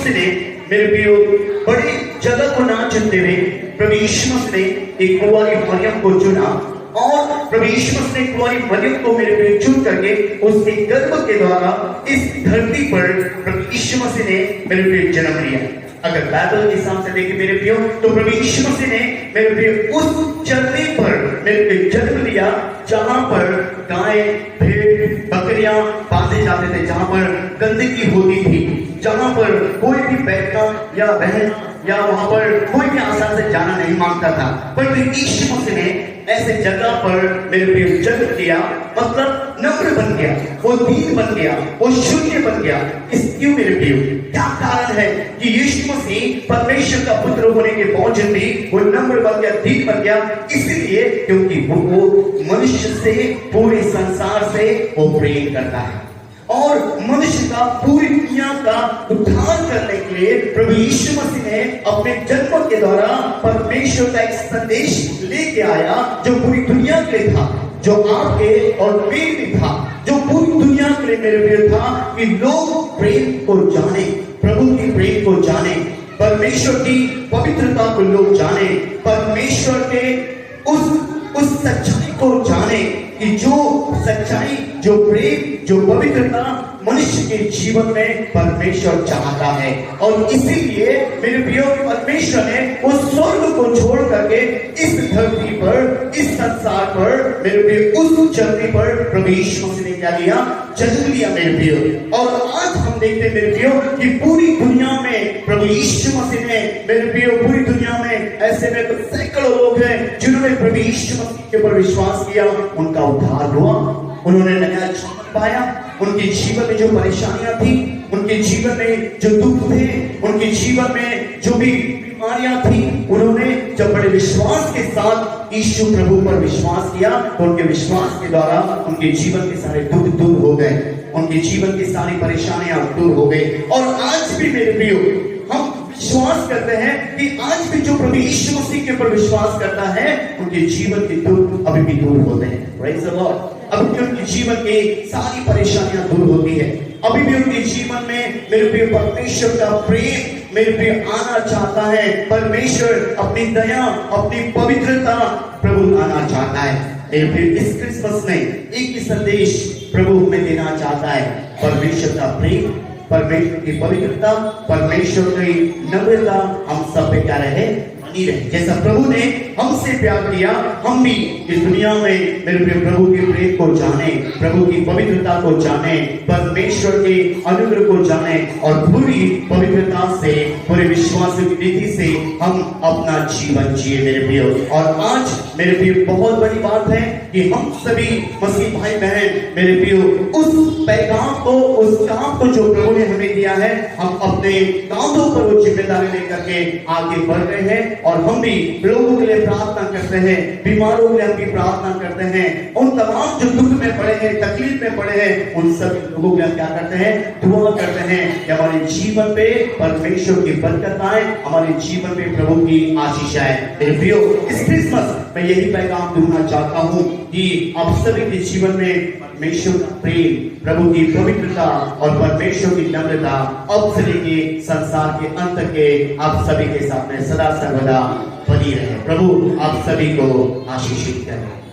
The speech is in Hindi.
ने मेरे प्रियो बड़ी जगह को ना चुनते हुए प्रभु यीशु मसीह ने एक कुंवारी मरियम को चुना और प्रभु यीशु मसीह ने कुंवारी मरियम को मेरे प्रियो चुन करके उसके गर्भ के द्वारा इस धरती पर प्रभु यीशु मसीह ने मेरे प्रियो जन्म लिया। अगर बाइबल के हिसाब से देखें मेरे प्रियो तो प्रभु यीशु मसीह ने मेरे प्रियो उस जर्नी पर मेरे प्रियो जन्म लिया जहां पर गाय भेड़ बकरियां बांधे जाते थे, जहां पर गंदगी होती थी, जहां पर कोई भी बैठना या बहन या वहां पर कोई भी आसानी से जाना नहीं मांगता था। पर यीशु मसीह ने ऐसे जगह पर मेरे प्रियो जन्म लिया, मतलब नम्र बन गया, वो दीन बन गया, वो शून्य बन गया। इस क्यों मेरे प्रियो क्या कारण है कि यीशु मसीह परमेश्वर का पुत्र होने के बावजूद भी वो नम्र बन गया, दीन बन गया? इसलिए क्योंकि वो मनुष्य से, पूरे संसार से वो प्रेम करता है और मनुष्य का पूरी दुनिया का उद्धार करने के लिए प्रभु यीशु मसीह ने अपने जन्म के द्वारा परमेश्वर का एक संदेश लेके आया जो पूरी दुनिया के लिए था, जो आपके और मेरे लिए था, जो पूरी दुनिया के लिए मेरे लिए था कि लोग प्रेम को जाने, प्रभु की प्रेम को जाने, परमेश्वर की पवित्रता को लोग जाने, परमेश्वर के उस सच्चाई को जाने कि जो सच्चाई, जो प्रेम, जो पवित्रता मनुष्य के जीवन में परमेश्वर चाहता है। और इसीलिए मेरे प्रियो परमेश्वर ने उस स्वर्ग को छोड़ करके इस धरती पर, इस संसार पर मेरे प्रियो उस जर्नी पर प्रभु यीशु मसीह ने क्या लिया? जन्म लिया मेरे प्रियो। और आज हम देखते हैं मेरे प्रियो कि पूरी दुनिया में प्रभु यीशु मसीह ने मेरे प्रियो पूरी दुनिया में ऐसे में तो सैकड़ों लोग हैं जिन्होंने प्रभु यीशु मसीह के ऊपर विश्वास किया, उनका उद्धार हुआ, उन्होंने नया जीवन पाया, उनके जीवन में जो परेशानियां थी, उनके जीवन में जो दुख थे, उनके जीवन में जो भी बीमारियां थी, उन्होंने जब बड़े विश्वास के साथ यीशु प्रभु पर विश्वास किया तो उनके विश्वास के द्वारा उनके जीवन के सारे दुख दूर हो गए, उनके जीवन की सारी परेशानियां दूर हो गई। और आज भी मेरे प्रियो हम विश्वास करते हैं कि आज भी जो प्रभु यीशु मसीह के ऊपर विश्वास करता है उनके जीवन के दुख अभी भी दूर होते हैं। Praise the Lord. अभी भी उनके जीवन की सारी परेशानियां दूर होती है, अभी भी उनके जीवन में मेरे प्रिय परमेश्वर का प्रेम मेरे प्रिय आना चाहता है। परमेश्वर अपनी दया, अपनी पवित्रता प्रभु आना चाहता है। मेरे प्रिय इस क्रिसमस में एक ही संदेश प्रभु हमें देना चाहता है, परमेश्वर का प्रेम, परमेश्वर की पवित्रता, परमेश्वर की नम्रता हम सब पे क्या रहे? बनी रहे। जैसा प्रभु ने हमसे प्यार किया, हम भी इस दुनिया में मेरे प्रिय प्रभु के प्रेम को जाने, प्रभु की पवित्रता को जाने, परमेश्वर के अनुग्रह को जाने और पूरी पवित्रता से, पूरे विश्वास की नीति से हम अपना जीवन जिए मेरे प्रियो। और आज मेरे प्रियो बहुत बड़ी बात है कि हम सभी मसीह भाई बहन मेरे प्रियो उस पैगाम को, उस काम को जो प्रभु ने हमें दिया है, हम अपने कांधों पर वो जिम्मेदारी लेकर के आगे बढ़ रहे हैं। और हम भी लोगों के लिए प्रार्थना करते हैं, बीमारों के लिए हम भी प्रार्थना करते हैं, उन तमाम जो दुख में पड़े हैं, तकलीफ में पड़े हैं, उन सब लोगों के लिए हम क्या करते हैं? दुआ करते हैं कि हमारे जीवन पे परमेश्वर की बरकत आए, हमारे जीवन में प्रभु की आशीष आए। मेरे प्रियो इस क्रिसमस मैं यही पैगाम दूंगा चाहता हूँ कि आप सभी के जीवन में परमेश्वर का प्रेम, प्रभु की पवित्रता और परमेश्वर की नम्रता अब से लेके संसार के अंत के आप सभी के साथ में सदा सर्वदा बनी रहे। प्रभु आप सभी को आशीषित करें।